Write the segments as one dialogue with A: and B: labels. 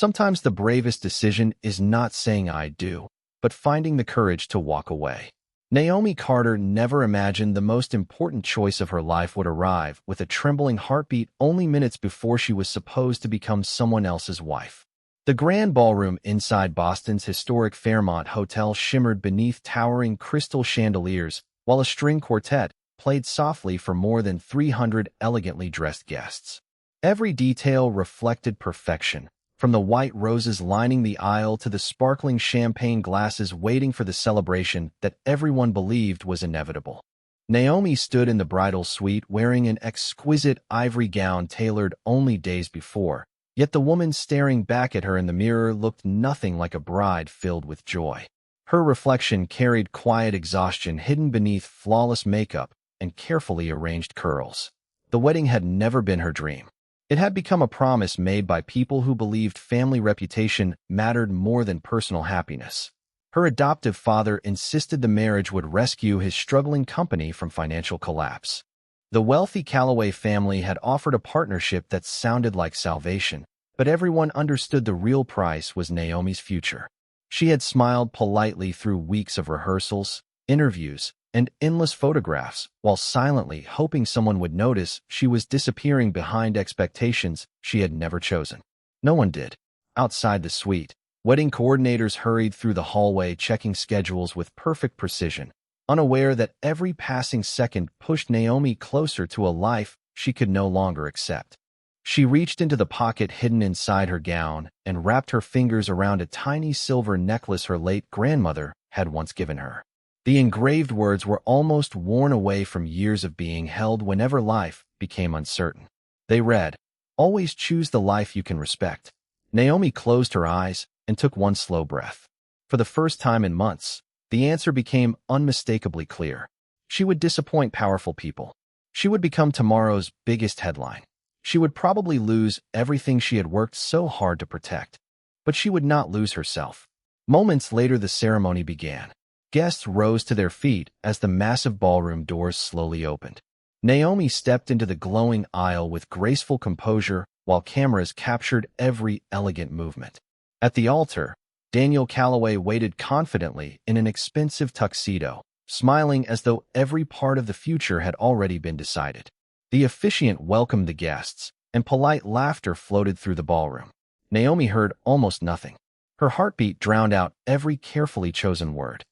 A: Sometimes the bravest decision is not saying "I do," but finding the courage to walk away. Naomi Carter never imagined the most important choice of her life would arrive with a trembling heartbeat only minutes before she was supposed to become someone else's wife. The grand ballroom inside Boston's historic Fairmont Hotel shimmered beneath towering crystal chandeliers, while a string quartet played softly for more than 300 elegantly dressed guests. Every detail reflected perfection, from the white roses lining the aisle to the sparkling champagne glasses waiting for the celebration that everyone believed was inevitable. Naomi stood in the bridal suite wearing an exquisite ivory gown tailored only days before, yet the woman staring back at her in the mirror looked nothing like a bride filled with joy. Her reflection carried quiet exhaustion hidden beneath flawless makeup and carefully arranged curls. The wedding had never been her dream. It had become a promise made by people who believed family reputation mattered more than personal happiness. Her adoptive father insisted the marriage would rescue his struggling company from financial collapse. The wealthy Calloway family had offered a partnership that sounded like salvation, but everyone understood the real price was Naomi's future. She had smiled politely through weeks of rehearsals, interviews, and endless photographs, while silently hoping someone would notice she was disappearing behind expectations she had never chosen. No one did. Outside the suite, wedding coordinators hurried through the hallway checking schedules with perfect precision, unaware that every passing second pushed Naomi closer to a life she could no longer accept. She reached into the pocket hidden inside her gown and wrapped her fingers around a tiny silver necklace her late grandmother had once given her. The engraved words were almost worn away from years of being held whenever life became uncertain. They read, "Always choose the life you can respect." Naomi closed her eyes and took one slow breath. For the first time in months, the answer became unmistakably clear. She would disappoint powerful people. She would become tomorrow's biggest headline. She would probably lose everything she had worked so hard to protect. But she would not lose herself. Moments later, the ceremony began. Guests rose to their feet as the massive ballroom doors slowly opened. Naomi stepped into the glowing aisle with graceful composure while cameras captured every elegant movement. At the altar, Daniel Calloway waited confidently in an expensive tuxedo, smiling as though every part of the future had already been decided. The officiant welcomed the guests, and polite laughter floated through the ballroom. Naomi heard almost nothing. Her heartbeat drowned out every carefully chosen word.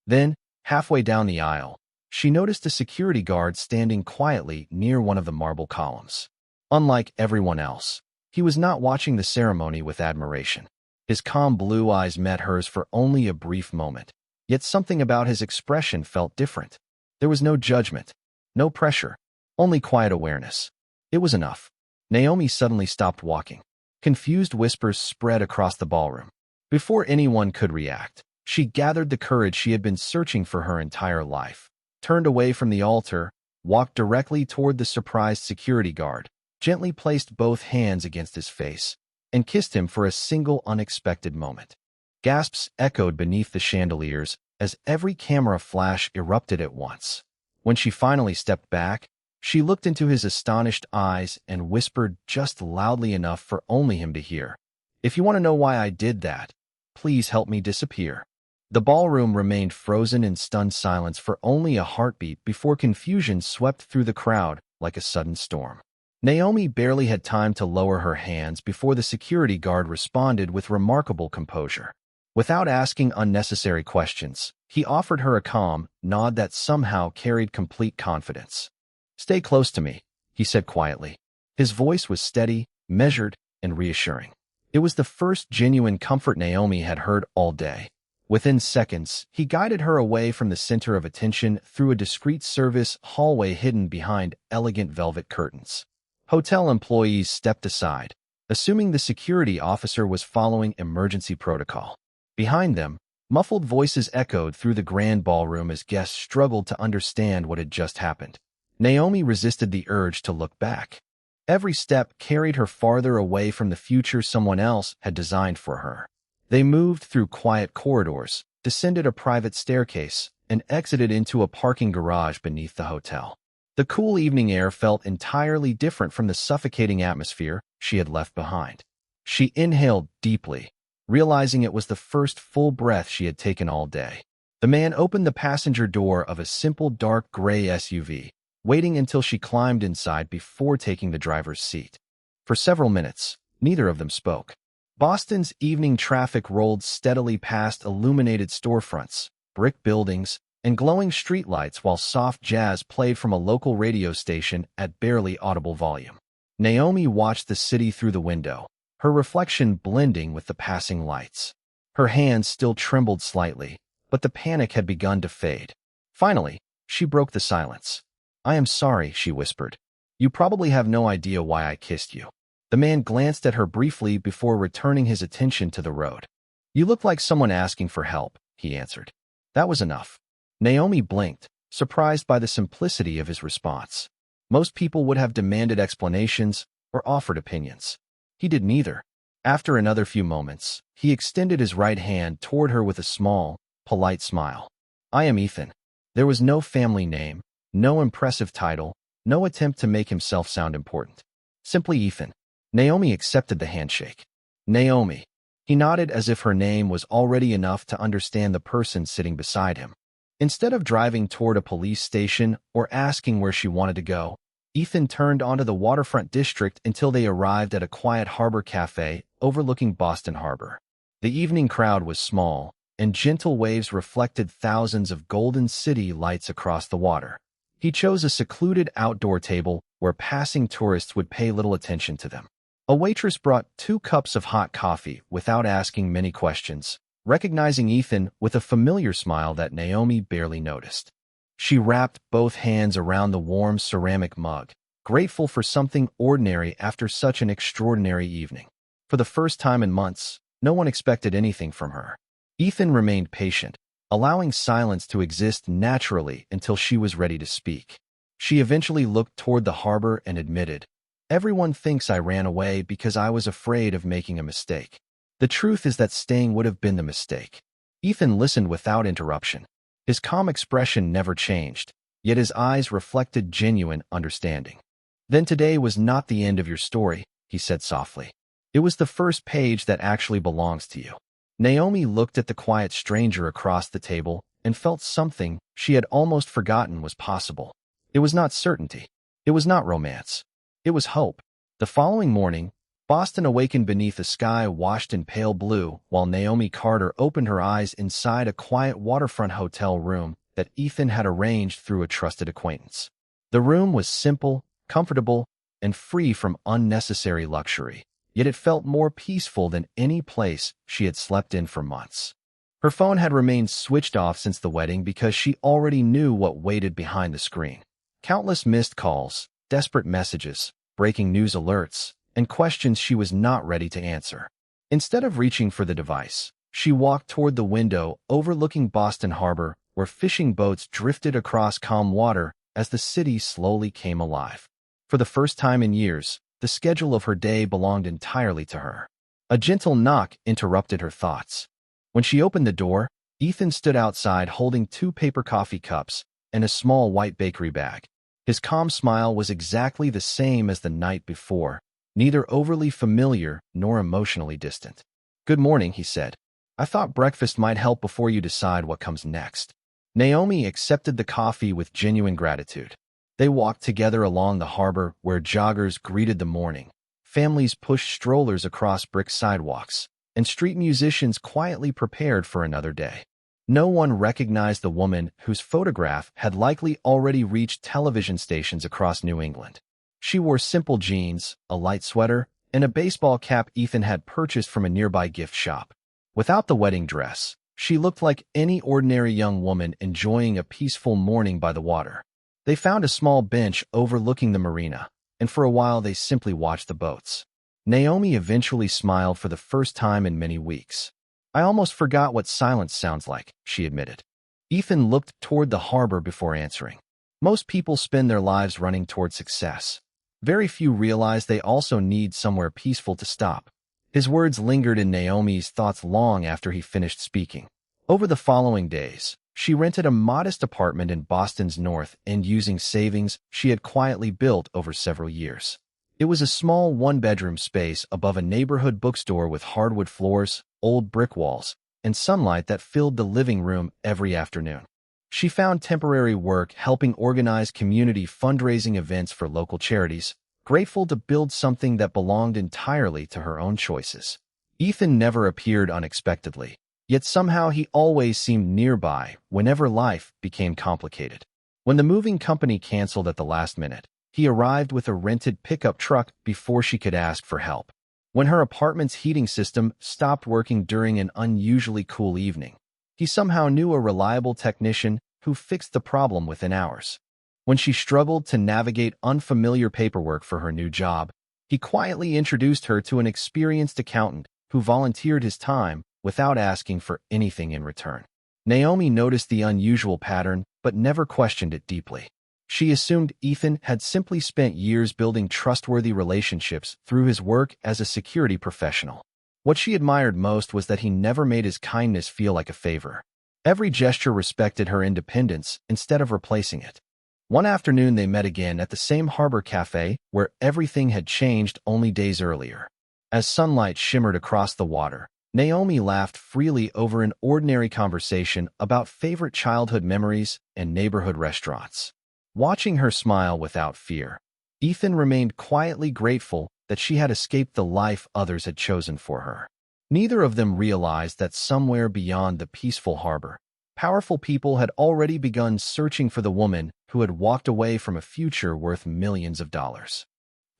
A: Then, halfway down the aisle, she noticed a security guard standing quietly near one of the marble columns. Unlike everyone else, he was not watching the ceremony with admiration. His calm blue eyes met hers for only a brief moment, yet something about his expression felt different. There was no judgment, no pressure, only quiet awareness. It was enough. Naomi suddenly stopped walking. Confused whispers spread across the ballroom. Before anyone could react, she gathered the courage she had been searching for her entire life, turned away from the altar, walked directly toward the surprised security guard, gently placed both hands against his face, and kissed him for a single unexpected moment. Gasps echoed beneath the chandeliers as every camera flash erupted at once. When she finally stepped back, she looked into his astonished eyes and whispered just loudly enough for only him to hear, "If you want to know why I did that, please help me disappear." The ballroom remained frozen in stunned silence for only a heartbeat before confusion swept through the crowd like a sudden storm. Naomi barely had time to lower her hands before the security guard responded with remarkable composure. Without asking unnecessary questions, he offered her a calm nod that somehow carried complete confidence. "Stay close to me," he said quietly. His voice was steady, measured, and reassuring. It was the first genuine comfort Naomi had heard all day. Within seconds, he guided her away from the center of attention through a discreet service hallway hidden behind elegant velvet curtains. Hotel employees stepped aside, assuming the security officer was following emergency protocol. Behind them, muffled voices echoed through the grand ballroom as guests struggled to understand what had just happened. Naomi resisted the urge to look back. Every step carried her farther away from the future someone else had designed for her. They moved through quiet corridors, descended a private staircase, and exited into a parking garage beneath the hotel. The cool evening air felt entirely different from the suffocating atmosphere she had left behind. She inhaled deeply, realizing it was the first full breath she had taken all day. The man opened the passenger door of a simple dark gray SUV, waiting until she climbed inside before taking the driver's seat. For several minutes, neither of them spoke. Boston's evening traffic rolled steadily past illuminated storefronts, brick buildings, and glowing streetlights while soft jazz played from a local radio station at barely audible volume. Naomi watched the city through the window, her reflection blending with the passing lights. Her hands still trembled slightly, but the panic had begun to fade. Finally, she broke the silence. "I am sorry," she whispered. "You probably have no idea why I kissed you." The man glanced at her briefly before returning his attention to the road. "You look like someone asking for help," he answered. That was enough. Naomi blinked, surprised by the simplicity of his response. Most people would have demanded explanations or offered opinions. He did neither. After another few moments, he extended his right hand toward her with a small, polite smile. "I am Ethan." There was no family name, no impressive title, no attempt to make himself sound important. Simply Ethan. Naomi accepted the handshake. "Naomi." He nodded as if her name was already enough to understand the person sitting beside him. Instead of driving toward a police station or asking where she wanted to go, Ethan turned onto the waterfront district until they arrived at a quiet harbor cafe overlooking Boston Harbor. The evening crowd was small, and gentle waves reflected thousands of golden city lights across the water. He chose a secluded outdoor table where passing tourists would pay little attention to them. A waitress brought 2 cups of hot coffee without asking many questions, recognizing Ethan with a familiar smile that Naomi barely noticed. She wrapped both hands around the warm ceramic mug, grateful for something ordinary after such an extraordinary evening. For the first time in months, no one expected anything from her. Ethan remained patient, allowing silence to exist naturally until she was ready to speak. She eventually looked toward the harbor and admitted, "Everyone thinks I ran away because I was afraid of making a mistake. The truth is that staying would have been the mistake." Ethan listened without interruption. His calm expression never changed, yet his eyes reflected genuine understanding. "Then today was not the end of your story," he said softly. "It was the first page that actually belongs to you." Naomi looked at the quiet stranger across the table and felt something she had almost forgotten was possible. It was not certainty. It was not romance. It was hope. The following morning, Boston awakened beneath a sky washed in pale blue while Naomi Carter opened her eyes inside a quiet waterfront hotel room that Ethan had arranged through a trusted acquaintance. The room was simple, comfortable, and free from unnecessary luxury, yet it felt more peaceful than any place she had slept in for months. Her phone had remained switched off since the wedding because she already knew what waited behind the screen. Countless missed calls, desperate messages, breaking news alerts, and questions she was not ready to answer. Instead of reaching for the device, she walked toward the window overlooking Boston Harbor, where fishing boats drifted across calm water as the city slowly came alive. For the first time in years, the schedule of her day belonged entirely to her. A gentle knock interrupted her thoughts. When she opened the door, Ethan stood outside holding 2 paper coffee cups and a small white bakery bag. His calm smile was exactly the same as the night before, neither overly familiar nor emotionally distant. "Good morning," he said. "I thought breakfast might help before you decide what comes next." Naomi accepted the coffee with genuine gratitude. They walked together along the harbor where joggers greeted the morning, families pushed strollers across brick sidewalks, and street musicians quietly prepared for another day. No one recognized the woman whose photograph had likely already reached television stations across New England. She wore simple jeans, a light sweater, and a baseball cap Ethan had purchased from a nearby gift shop. Without the wedding dress, she looked like any ordinary young woman enjoying a peaceful morning by the water. They found a small bench overlooking the marina, and for a while they simply watched the boats. Naomi eventually smiled for the first time in many weeks. "I almost forgot what silence sounds like," she admitted. Ethan looked toward the harbor before answering. Most people spend their lives running toward success. Very few realize they also need somewhere peaceful to stop. His words lingered in Naomi's thoughts long after he finished speaking. Over the following days, she rented a modest apartment in Boston's North End using savings she had quietly built over several years. It was a small one-bedroom space above a neighborhood bookstore with hardwood floors, old brick walls, and sunlight that filled the living room every afternoon. She found temporary work helping organize community fundraising events for local charities, grateful to build something that belonged entirely to her own choices. Ethan never appeared unexpectedly, yet somehow he always seemed nearby whenever life became complicated. When the moving company canceled at the last minute, he arrived with a rented pickup truck before she could ask for help. When her apartment's heating system stopped working during an unusually cool evening, he somehow knew a reliable technician who fixed the problem within hours. When she struggled to navigate unfamiliar paperwork for her new job, he quietly introduced her to an experienced accountant who volunteered his time without asking for anything in return. Naomi noticed the unusual pattern but never questioned it deeply. She assumed Ethan had simply spent years building trustworthy relationships through his work as a security professional. What she admired most was that he never made his kindness feel like a favor. Every gesture respected her independence instead of replacing it. One afternoon they met again at the same harbor cafe where everything had changed only days earlier. As sunlight shimmered across the water, Naomi laughed freely over an ordinary conversation about favorite childhood memories and neighborhood restaurants. Watching her smile without fear, Ethan remained quietly grateful that she had escaped the life others had chosen for her. Neither of them realized that somewhere beyond the peaceful harbor, powerful people had already begun searching for the woman who had walked away from a future worth millions of dollars.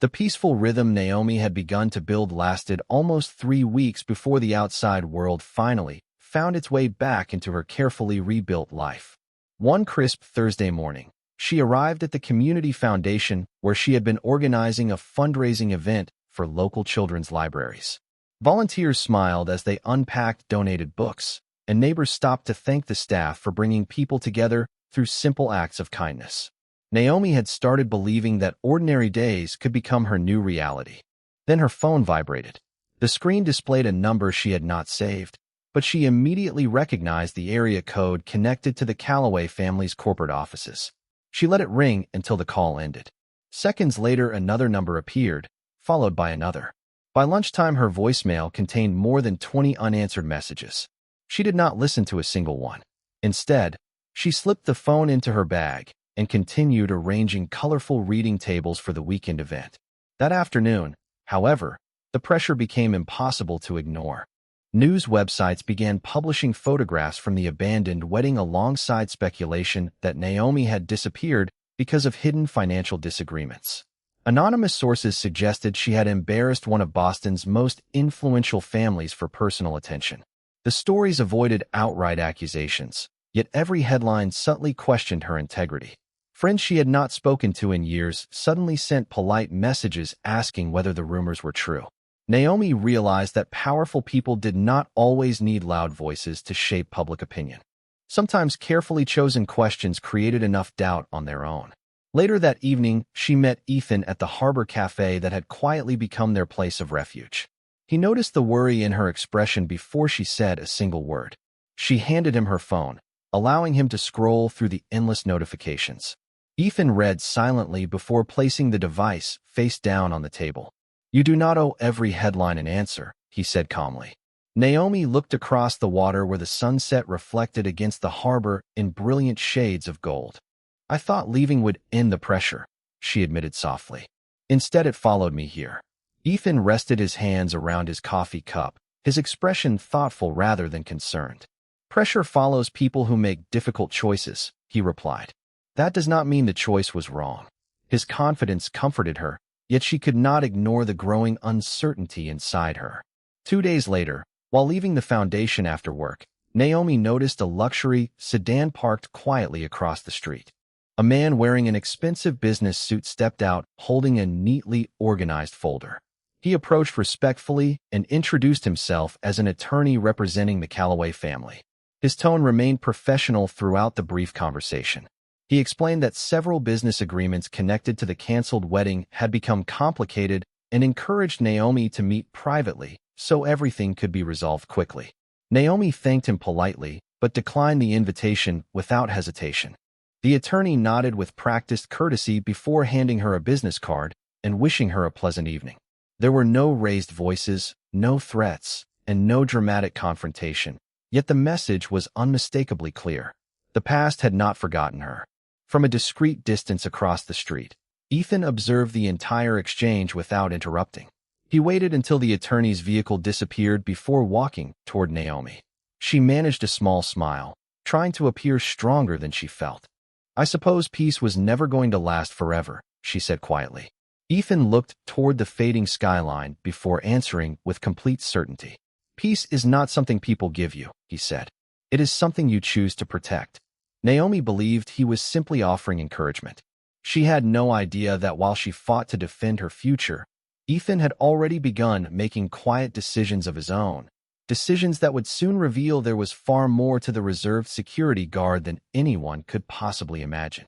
A: The peaceful rhythm Naomi had begun to build lasted almost 3 weeks before the outside world finally found its way back into her carefully rebuilt life. One crisp Thursday morning, she arrived at the community foundation where she had been organizing a fundraising event for local children's libraries. Volunteers smiled as they unpacked donated books, and neighbors stopped to thank the staff for bringing people together through simple acts of kindness. Naomi had started believing that ordinary days could become her new reality. Then her phone vibrated. The screen displayed a number she had not saved, but she immediately recognized the area code connected to the Calloway family's corporate offices. She let it ring until the call ended. Seconds later, another number appeared, followed by another. By lunchtime, her voicemail contained more than 20 unanswered messages. She did not listen to a single one. Instead, she slipped the phone into her bag and continued arranging colorful reading tables for the weekend event. That afternoon, however, the pressure became impossible to ignore. News websites began publishing photographs from the abandoned wedding alongside speculation that Naomi had disappeared because of hidden financial disagreements. Anonymous sources suggested she had embarrassed one of Boston's most influential families for personal attention. The stories avoided outright accusations, yet every headline subtly questioned her integrity. Friends she had not spoken to in years suddenly sent polite messages asking whether the rumors were true. Naomi realized that powerful people did not always need loud voices to shape public opinion. Sometimes carefully chosen questions created enough doubt on their own. Later that evening, she met Ethan at the harbor cafe that had quietly become their place of refuge. He noticed the worry in her expression before she said a single word. She handed him her phone, allowing him to scroll through the endless notifications. Ethan read silently before placing the device face down on the table. "You do not owe every headline an answer," he said calmly. Naomi looked across the water where the sunset reflected against the harbor in brilliant shades of gold. "I thought leaving would end the pressure," she admitted softly. "Instead, it followed me here." Ethan rested his hands around his coffee cup, his expression thoughtful rather than concerned. "Pressure follows people who make difficult choices," he replied. "That does not mean the choice was wrong." His confidence comforted her, yet she could not ignore the growing uncertainty inside her. 2 days later, while leaving the foundation after work, Naomi noticed a luxury sedan parked quietly across the street. A man wearing an expensive business suit stepped out, holding a neatly organized folder. He approached respectfully and introduced himself as an attorney representing the Calloway family. His tone remained professional throughout the brief conversation. He explained that several business agreements connected to the canceled wedding had become complicated and encouraged Naomi to meet privately so everything could be resolved quickly. Naomi thanked him politely, but declined the invitation without hesitation. The attorney nodded with practiced courtesy before handing her a business card and wishing her a pleasant evening. There were no raised voices, no threats, and no dramatic confrontation, yet the message was unmistakably clear. The past had not forgotten her. From a discreet distance across the street, Ethan observed the entire exchange without interrupting. He waited until the attorney's vehicle disappeared before walking toward Naomi. She managed a small smile, trying to appear stronger than she felt. "I suppose peace was never going to last forever," she said quietly. Ethan looked toward the fading skyline before answering with complete certainty. "Peace is not something people give you," he said. "It is something you choose to protect." Naomi believed he was simply offering encouragement. She had no idea that while she fought to defend her future, Ethan had already begun making quiet decisions of his own, decisions that would soon reveal there was far more to the reserved security guard than anyone could possibly imagine.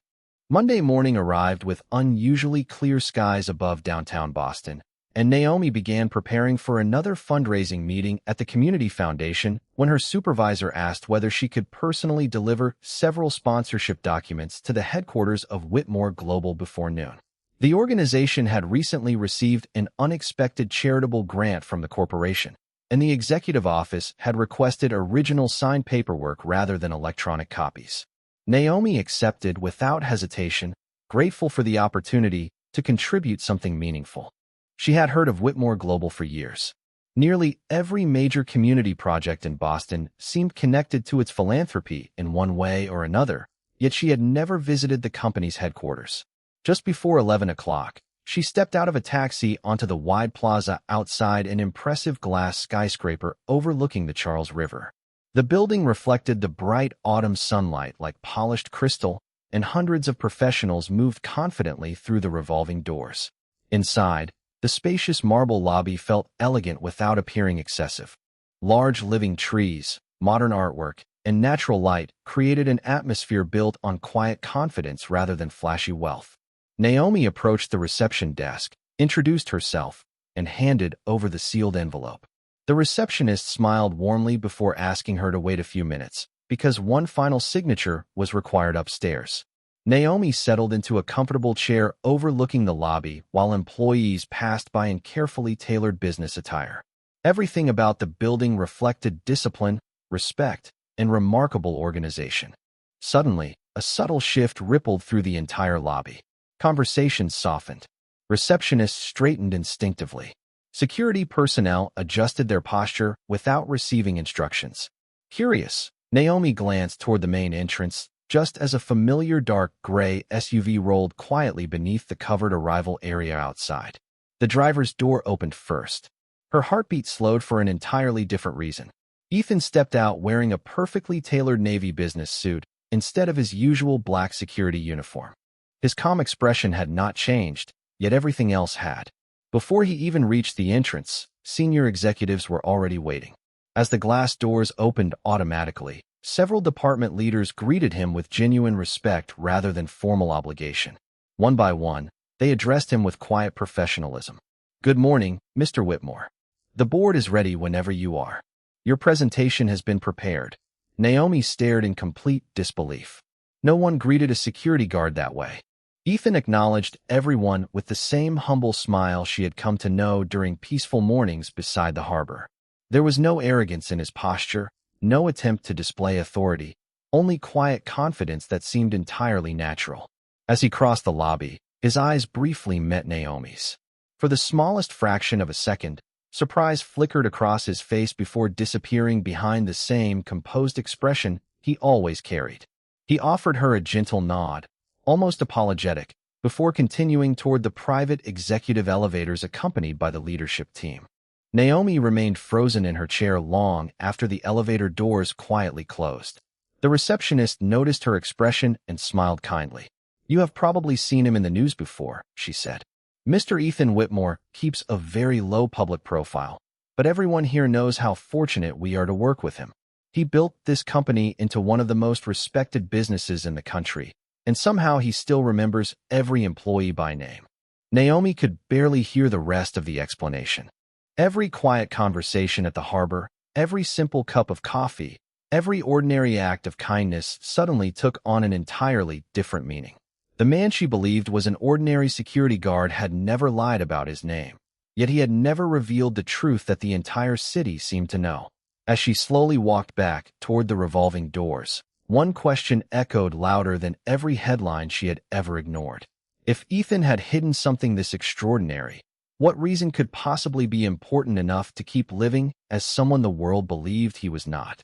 A: Monday morning arrived with unusually clear skies above downtown Boston, and Naomi began preparing for another fundraising meeting at the Community Foundation when her supervisor asked whether she could personally deliver several sponsorship documents to the headquarters of Whitmore Global before noon. The organization had recently received an unexpected charitable grant from the corporation, and the executive office had requested original signed paperwork rather than electronic copies. Naomi accepted without hesitation, grateful for the opportunity to contribute something meaningful. She had heard of Whitmore Global for years. Nearly every major community project in Boston seemed connected to its philanthropy in one way or another, yet she had never visited the company's headquarters. Just before 11 o'clock, she stepped out of a taxi onto the wide plaza outside an impressive glass skyscraper overlooking the Charles River. The building reflected the bright autumn sunlight like polished crystal, and hundreds of professionals moved confidently through the revolving doors. Inside, the spacious marble lobby felt elegant without appearing excessive. Large living trees, modern artwork, and natural light created an atmosphere built on quiet confidence rather than flashy wealth. Naomi approached the reception desk, introduced herself, and handed over the sealed envelope. The receptionist smiled warmly before asking her to wait a few minutes, because one final signature was required upstairs. Naomi settled into a comfortable chair overlooking the lobby while employees passed by in carefully tailored business attire. Everything about the building reflected discipline, respect, and remarkable organization. Suddenly, a subtle shift rippled through the entire lobby. Conversations softened. Receptionists straightened instinctively. Security personnel adjusted their posture without receiving instructions. Curious, Naomi glanced toward the main entrance just as a familiar dark gray SUV rolled quietly beneath the covered arrival area outside. The driver's door opened first. Her heartbeat slowed for an entirely different reason. Ethan stepped out wearing a perfectly tailored navy business suit instead of his usual black security uniform. His calm expression had not changed, yet everything else had. Before he even reached the entrance, senior executives were already waiting. As the glass doors opened automatically, several department leaders greeted him with genuine respect rather than formal obligation. One by one, they addressed him with quiet professionalism. "Good morning, Mr. Whitmore. The board is ready whenever you are. Your presentation has been prepared." Naomi stared in complete disbelief. No one greeted a security guard that way. Ethan acknowledged everyone with the same humble smile she had come to know during peaceful mornings beside the harbor. There was no arrogance in his posture, no attempt to display authority, only quiet confidence that seemed entirely natural. As he crossed the lobby, his eyes briefly met Naomi's. For the smallest fraction of a second, surprise flickered across his face before disappearing behind the same composed expression he always carried. He offered her a gentle nod, almost apologetic, before continuing toward the private executive elevators accompanied by the leadership team. Naomi remained frozen in her chair long after the elevator doors quietly closed. The receptionist noticed her expression and smiled kindly. "You have probably seen him in the news before," she said. "Mr. Ethan Whitmore keeps a very low public profile, but everyone here knows how fortunate we are to work with him. He built this company into one of the most respected businesses in the country, and somehow he still remembers every employee by name." Naomi could barely hear the rest of the explanation. Every quiet conversation at the harbor, every simple cup of coffee, every ordinary act of kindness suddenly took on an entirely different meaning. The man she believed was an ordinary security guard had never lied about his name. Yet he had never revealed the truth that the entire city seemed to know. As she slowly walked back toward the revolving doors, one question echoed louder than every headline she had ever ignored. If Ethan had hidden something this extraordinary, what reason could possibly be important enough to keep living as someone the world believed he was not?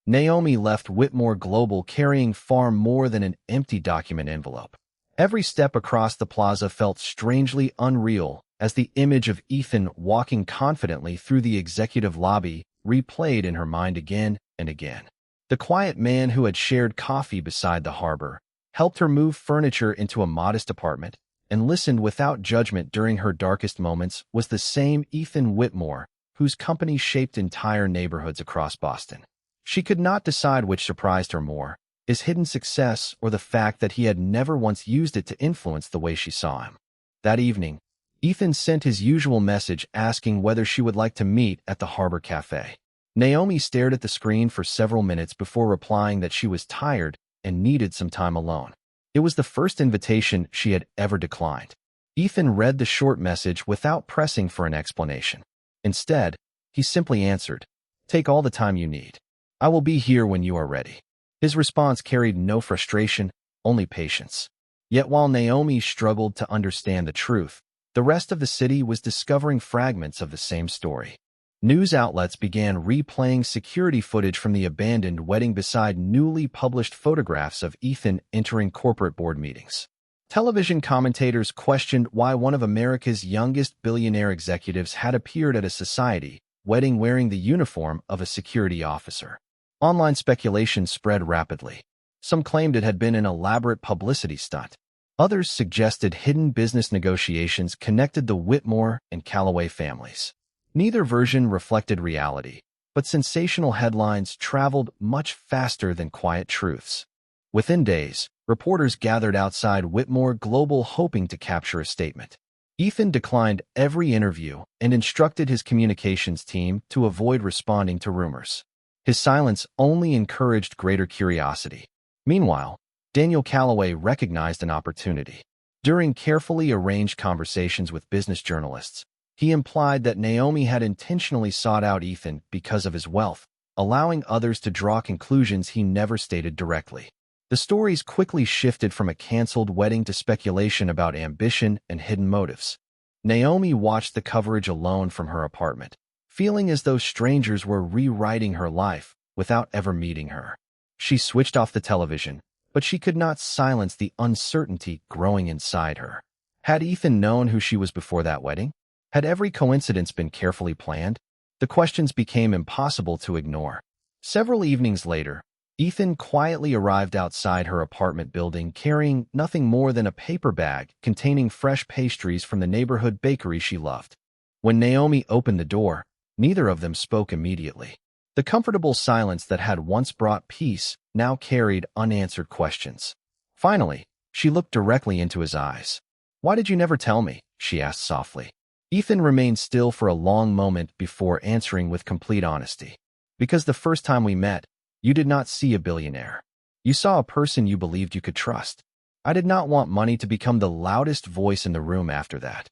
A: Naomi left Whitmore Global carrying far more than an empty document envelope. Every step across the plaza felt strangely unreal as the image of Ethan walking confidently through the executive lobby replayed in her mind again and again. The quiet man who had shared coffee beside the harbor, helped her move furniture into a modest apartment, and listened without judgment during her darkest moments was the same Ethan Whitmore whose company shaped entire neighborhoods across Boston. She could not decide which surprised her more, his hidden success or the fact that he had never once used it to influence the way she saw him. That evening, Ethan sent his usual message asking whether she would like to meet at the Harbor Cafe. Naomi stared at the screen for several minutes before replying that she was tired and needed some time alone. It was the first invitation she had ever declined. Ethan read the short message without pressing for an explanation. Instead, he simply answered, "Take all the time you need. I will be here when you are ready." His response carried no frustration, only patience. Yet while Naomi struggled to understand the truth, the rest of the city was discovering fragments of the same story. News outlets began replaying security footage from the abandoned wedding beside newly published photographs of Ethan entering corporate board meetings. Television commentators questioned why one of America's youngest billionaire executives had appeared at a society wedding wearing the uniform of a security officer. Online speculation spread rapidly. Some claimed it had been an elaborate publicity stunt. Others suggested hidden business negotiations connected the Whitmore and Calloway families. Neither version reflected reality, but sensational headlines traveled much faster than quiet truths. Within days, reporters gathered outside Whitmore Global hoping to capture a statement. Ethan declined every interview and instructed his communications team to avoid responding to rumors. His silence only encouraged greater curiosity. Meanwhile, Daniel Calloway recognized an opportunity. During carefully arranged conversations with business journalists, he implied that Naomi had intentionally sought out Ethan because of his wealth, allowing others to draw conclusions he never stated directly. The stories quickly shifted from a canceled wedding to speculation about ambition and hidden motives. Naomi watched the coverage alone from her apartment, feeling as though strangers were rewriting her life without ever meeting her. She switched off the television, but she could not silence the uncertainty growing inside her. Had Ethan known who she was before that wedding? Had every coincidence been carefully planned? The questions became impossible to ignore. Several evenings later, Ethan quietly arrived outside her apartment building carrying nothing more than a paper bag containing fresh pastries from the neighborhood bakery she loved. When Naomi opened the door, neither of them spoke immediately. The comfortable silence that had once brought peace now carried unanswered questions. Finally, she looked directly into his eyes. "Why did you never tell me?" she asked softly. Ethan remained still for a long moment before answering with complete honesty. "Because the first time we met, you did not see a billionaire. You saw a person you believed you could trust. I did not want money to become the loudest voice in the room after that."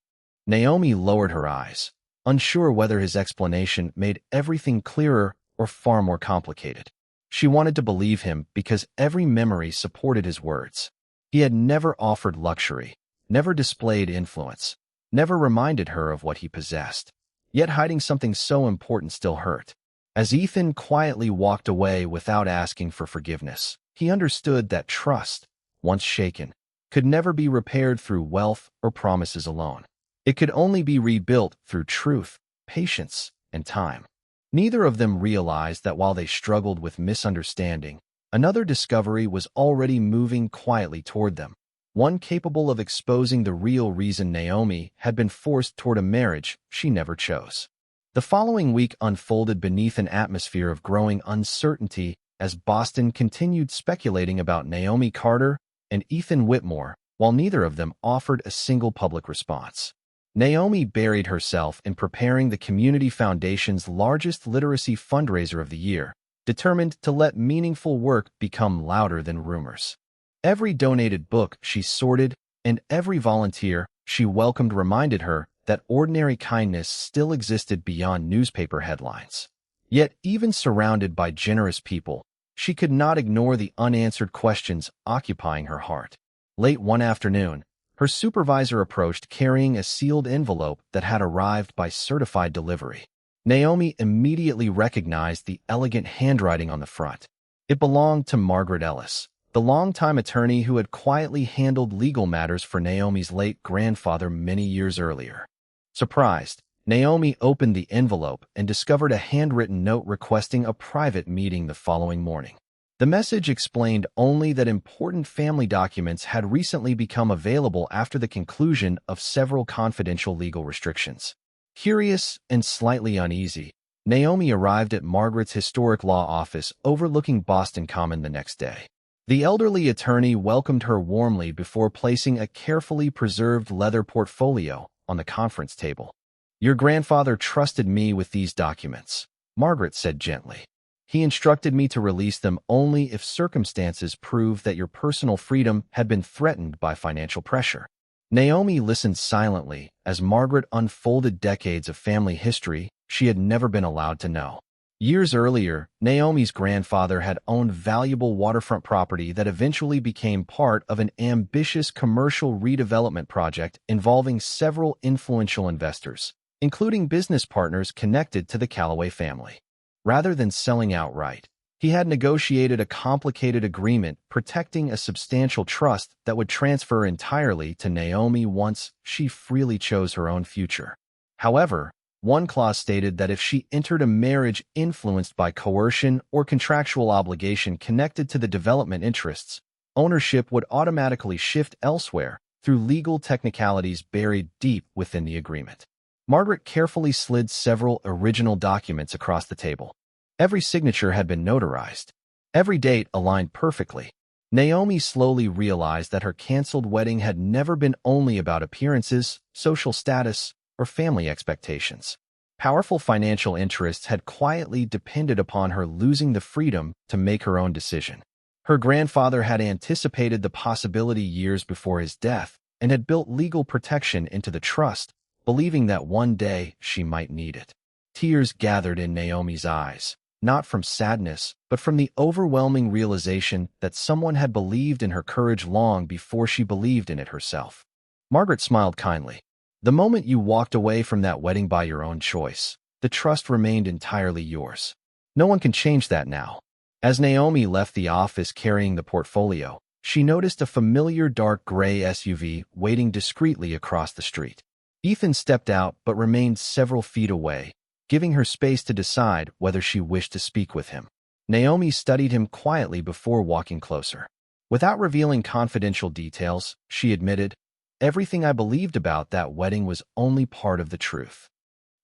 A: Naomi lowered her eyes, unsure whether his explanation made everything clearer or far more complicated. She wanted to believe him because every memory supported his words. He had never offered luxury, never displayed influence, never reminded her of what he possessed. Yet hiding something so important still hurt. As Ethan quietly walked away without asking for forgiveness, he understood that trust, once shaken, could never be repaired through wealth or promises alone. It could only be rebuilt through truth, patience, and time. Neither of them realized that while they struggled with misunderstanding, another discovery was already moving quietly toward them, one capable of exposing the real reason Naomi had been forced toward a marriage she never chose. The following week unfolded beneath an atmosphere of growing uncertainty as Boston continued speculating about Naomi Carter and Ethan Whitmore, while neither of them offered a single public response. Naomi buried herself in preparing the Community Foundation's largest literacy fundraiser of the year, determined to let meaningful work become louder than rumors. Every donated book she sorted, and every volunteer she welcomed reminded her that ordinary kindness still existed beyond newspaper headlines. Yet, even surrounded by generous people, she could not ignore the unanswered questions occupying her heart. Late one afternoon, her supervisor approached carrying a sealed envelope that had arrived by certified delivery. Naomi immediately recognized the elegant handwriting on the front. It belonged to Margaret Ellis, the longtime attorney who had quietly handled legal matters for Naomi's late grandfather many years earlier. Surprised, Naomi opened the envelope and discovered a handwritten note requesting a private meeting the following morning. The message explained only that important family documents had recently become available after the conclusion of several confidential legal restrictions. Curious and slightly uneasy, Naomi arrived at Margaret's historic law office overlooking Boston Common the next day. The elderly attorney welcomed her warmly before placing a carefully preserved leather portfolio on the conference table. "Your grandfather trusted me with these documents," Margaret said gently. "He instructed me to release them only if circumstances proved that your personal freedom had been threatened by financial pressure." Naomi listened silently as Margaret unfolded decades of family history she had never been allowed to know. Years earlier, Naomi's grandfather had owned valuable waterfront property that eventually became part of an ambitious commercial redevelopment project involving several influential investors, including business partners connected to the Calloway family. Rather than selling outright, he had negotiated a complicated agreement protecting a substantial trust that would transfer entirely to Naomi once she freely chose her own future. However, one clause stated that if she entered a marriage influenced by coercion or contractual obligation connected to the development interests, ownership would automatically shift elsewhere through legal technicalities buried deep within the agreement. Margaret carefully slid several original documents across the table. Every signature had been notarized. Every date aligned perfectly. Naomi slowly realized that her canceled wedding had never been only about appearances, social status, or family expectations. Powerful financial interests had quietly depended upon her losing the freedom to make her own decision. Her grandfather had anticipated the possibility years before his death and had built legal protection into the trust, believing that one day she might need it. Tears gathered in Naomi's eyes, not from sadness, but from the overwhelming realization that someone had believed in her courage long before she believed in it herself. Margaret smiled kindly. "The moment you walked away from that wedding by your own choice, the trust remained entirely yours. No one can change that now." As Naomi left the office carrying the portfolio, she noticed a familiar dark gray SUV waiting discreetly across the street. Ethan stepped out but remained several feet away, giving her space to decide whether she wished to speak with him. Naomi studied him quietly before walking closer. Without revealing confidential details, she admitted, "Everything I believed about that wedding was only part of the truth."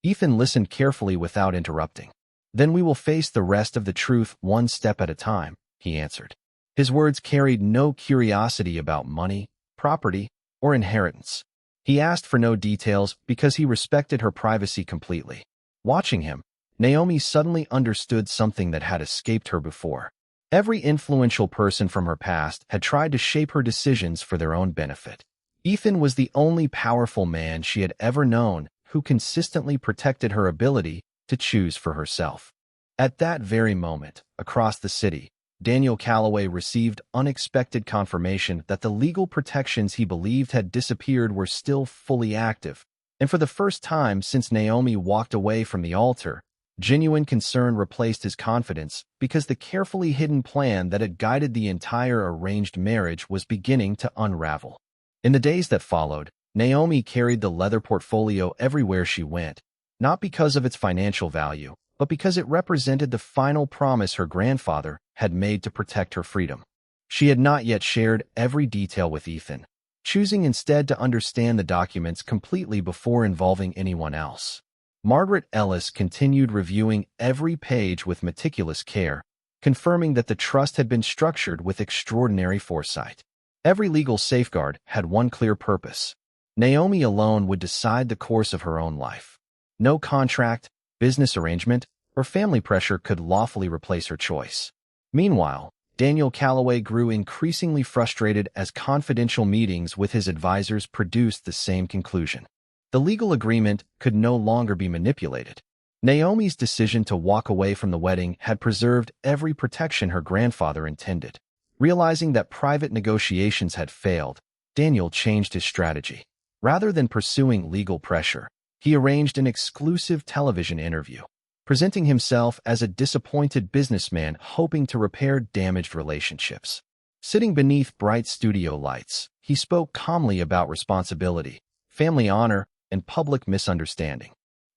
A: Ethan listened carefully without interrupting. "Then we will face the rest of the truth one step at a time," he answered. His words carried no curiosity about money, property, or inheritance. He asked for no details because he respected her privacy completely. Watching him, Naomi suddenly understood something that had escaped her before. Every influential person from her past had tried to shape her decisions for their own benefit. Ethan was the only powerful man she had ever known who consistently protected her ability to choose for herself. At that very moment, across the city, Daniel Calloway received unexpected confirmation that the legal protections he believed had disappeared were still fully active, and for the first time since Naomi walked away from the altar, genuine concern replaced his confidence because the carefully hidden plan that had guided the entire arranged marriage was beginning to unravel. In the days that followed, Naomi carried the leather portfolio everywhere she went, not because of its financial value, but because it represented the final promise her grandfather had made to protect her freedom. She had not yet shared every detail with Ethan, choosing instead to understand the documents completely before involving anyone else. Margaret Ellis continued reviewing every page with meticulous care, confirming that the trust had been structured with extraordinary foresight. Every legal safeguard had one clear purpose. Naomi alone would decide the course of her own life. No contract, business arrangement, or family pressure could lawfully replace her choice. Meanwhile, Daniel Calloway grew increasingly frustrated as confidential meetings with his advisors produced the same conclusion. The legal agreement could no longer be manipulated. Naomi's decision to walk away from the wedding had preserved every protection her grandfather intended. Realizing that private negotiations had failed, Daniel changed his strategy. Rather than pursuing legal pressure, he arranged an exclusive television interview, presenting himself as a disappointed businessman hoping to repair damaged relationships. Sitting beneath bright studio lights, he spoke calmly about responsibility, family honor, and public misunderstanding.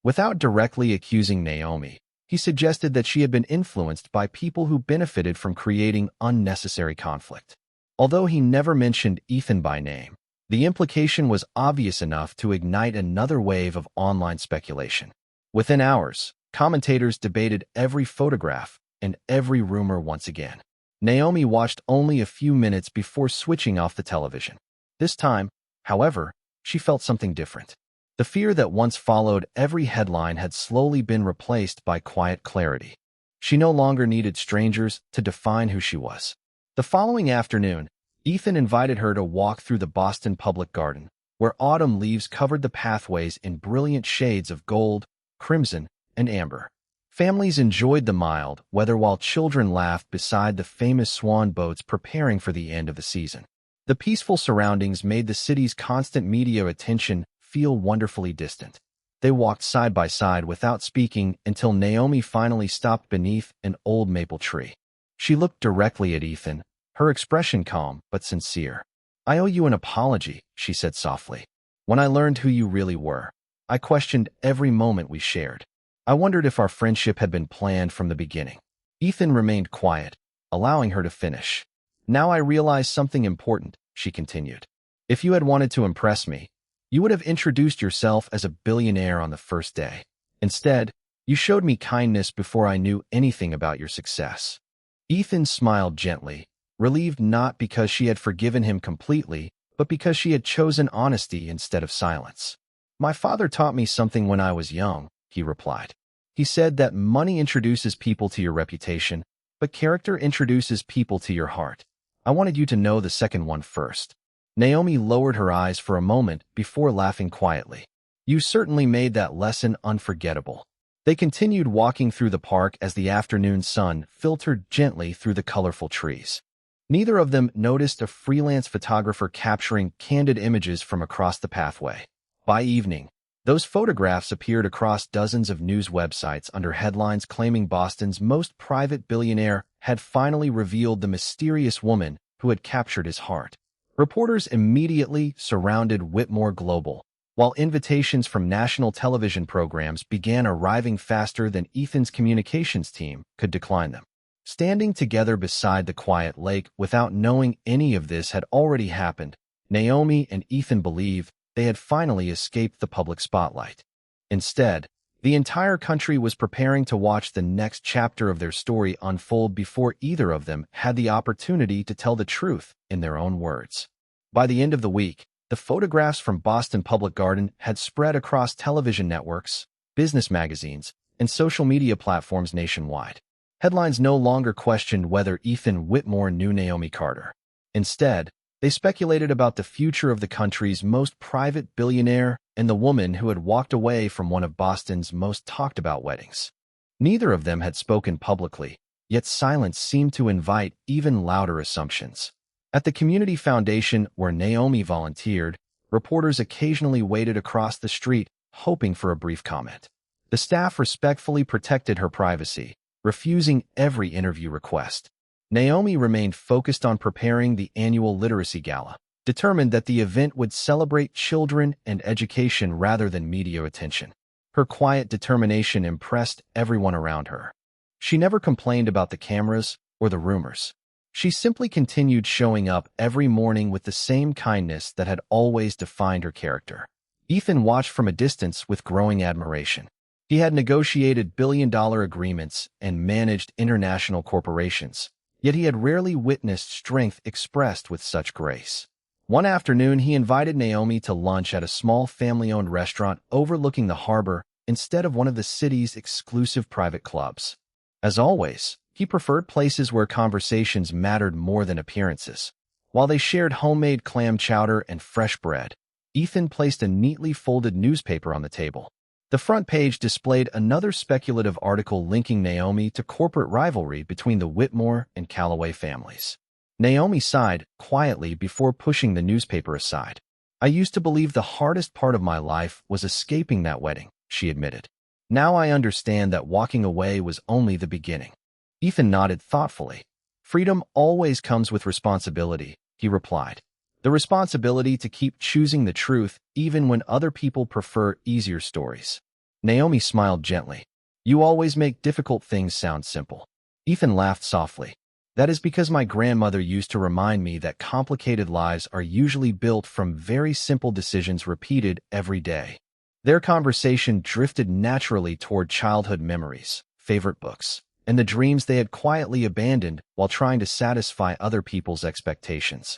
A: Without directly accusing Naomi, he suggested that she had been influenced by people who benefited from creating unnecessary conflict. Although he never mentioned Ethan by name, the implication was obvious enough to ignite another wave of online speculation. Within hours, commentators debated every photograph and every rumor once again. Naomi watched only a few minutes before switching off the television. This time, however, she felt something different. The fear that once followed every headline had slowly been replaced by quiet clarity. She no longer needed strangers to define who she was. The following afternoon, Ethan invited her to walk through the Boston Public Garden, where autumn leaves covered the pathways in brilliant shades of gold, crimson, and amber. Families enjoyed the mild weather while children laughed beside the famous swan boats preparing for the end of the season. The peaceful surroundings made the city's constant media attention feel wonderfully distant. They walked side by side without speaking until Naomi finally stopped beneath an old maple tree. She looked directly at Ethan, her expression calm but sincere. "I owe you an apology," she said softly. "When I learned who you really were, I questioned every moment we shared. I wondered if our friendship had been planned from the beginning." Ethan remained quiet, allowing her to finish. "Now I realize something important," she continued. "If you had wanted to impress me, you would have introduced yourself as a billionaire on the first day. Instead, you showed me kindness before I knew anything about your success." Ethan smiled gently, relieved not because she had forgiven him completely, but because she had chosen honesty instead of silence. "My father taught me something when I was young," he replied. "He said that money introduces people to your reputation, but character introduces people to your heart. I wanted you to know the second one first." Naomi lowered her eyes for a moment before laughing quietly. "You certainly made that lesson unforgettable." They continued walking through the park as the afternoon sun filtered gently through the colorful trees. Neither of them noticed a freelance photographer capturing candid images from across the pathway. By evening, those photographs appeared across dozens of news websites under headlines claiming Boston's most private billionaire had finally revealed the mysterious woman who had captured his heart. Reporters immediately surrounded Whitmore Global, while invitations from national television programs began arriving faster than Ethan's communications team could decline them. Standing together beside the quiet lake without knowing any of this had already happened, Naomi and Ethan believed they had finally escaped the public spotlight. Instead, the entire country was preparing to watch the next chapter of their story unfold before either of them had the opportunity to tell the truth in their own words. By the end of the week, the photographs from Boston Public Garden had spread across television networks, business magazines, and social media platforms nationwide. Headlines no longer questioned whether Ethan Whitmore knew Naomi Carter. Instead, they speculated about the future of the country's most private billionaire and the woman who had walked away from one of Boston's most talked-about weddings. Neither of them had spoken publicly, yet silence seemed to invite even louder assumptions. At the community foundation where Naomi volunteered, reporters occasionally waited across the street, hoping for a brief comment. The staff respectfully protected her privacy, refusing every interview request. Naomi remained focused on preparing the annual literacy gala, determined that the event would celebrate children and education rather than media attention. Her quiet determination impressed everyone around her. She never complained about the cameras or the rumors. She simply continued showing up every morning with the same kindness that had always defined her character. Ethan watched from a distance with growing admiration. He had negotiated billion-dollar agreements and managed international corporations, yet he had rarely witnessed strength expressed with such grace. One afternoon, he invited Naomi to lunch at a small family-owned restaurant overlooking the harbor instead of one of the city's exclusive private clubs. As always, He preferred places where conversations mattered more than appearances. While they shared homemade clam chowder and fresh bread, Ethan placed a neatly folded newspaper on the table. The front page displayed another speculative article linking Naomi to corporate rivalry between the Whitmore and Calloway families. Naomi sighed quietly before pushing the newspaper aside. "I used to believe the hardest part of my life was escaping that wedding," she admitted. "Now I understand that walking away was only the beginning." Ethan nodded thoughtfully. "Freedom always comes with responsibility," he replied. "The responsibility to keep choosing the truth even when other people prefer easier stories." Naomi smiled gently. "You always make difficult things sound simple." Ethan laughed softly. "That is because my grandmother used to remind me that complicated lives are usually built from very simple decisions repeated every day." Their conversation drifted naturally toward childhood memories, favorite books, and the dreams they had quietly abandoned while trying to satisfy other people's expectations.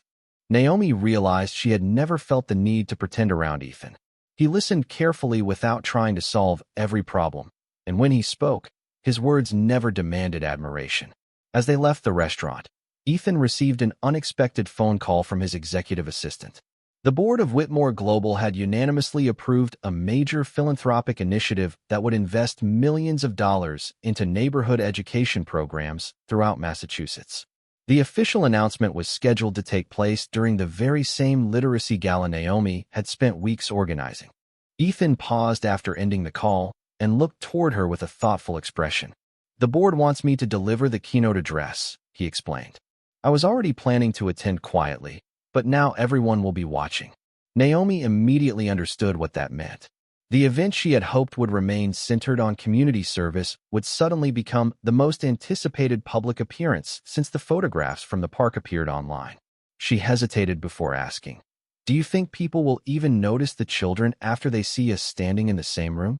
A: Naomi realized she had never felt the need to pretend around Ethan. He listened carefully without trying to solve every problem, and when he spoke, his words never demanded admiration. As they left the restaurant, Ethan received an unexpected phone call from his executive assistant. The board of Whitmore Global had unanimously approved a major philanthropic initiative that would invest millions of dollars into neighborhood education programs throughout Massachusetts. The official announcement was scheduled to take place during the very same literacy gala Naomi had spent weeks organizing. Ethan paused after ending the call and looked toward her with a thoughtful expression. "The board wants me to deliver the keynote address," he explained. "I was already planning to attend quietly, but now everyone will be watching." Naomi immediately understood what that meant. The event she had hoped would remain centered on community service would suddenly become the most anticipated public appearance since the photographs from the park appeared online. She hesitated before asking, "Do you think people will even notice the children after they see us standing in the same room?"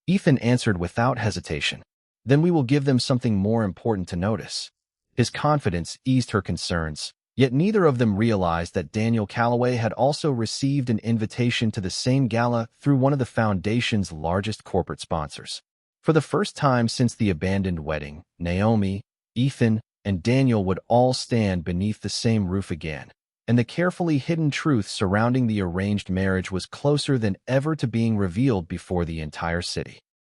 A: Ethan answered without hesitation, "Then we will give them something more important to notice." His confidence eased her concerns. Yet neither of them realized that Daniel Calloway had also received an invitation to the same gala through one of the foundation's largest corporate sponsors. For the first time since the abandoned wedding, Naomi, Ethan, and Daniel would all stand beneath the same roof again, and the carefully hidden truth surrounding the arranged marriage was closer than ever to being revealed before the entire city.